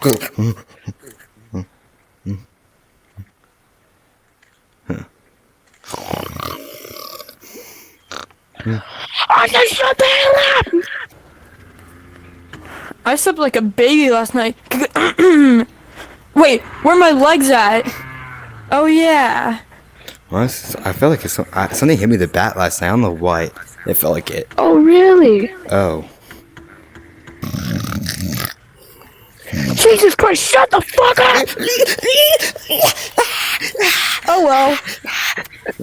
I just shut the hell up! I slept like a baby last night. Wait, where are my legs at? Oh yeah. Well, I felt like something hit me with the bat last night. I don't know why. It felt like it. Oh really? Oh. Jesus Christ, shut the fuck up! Oh well.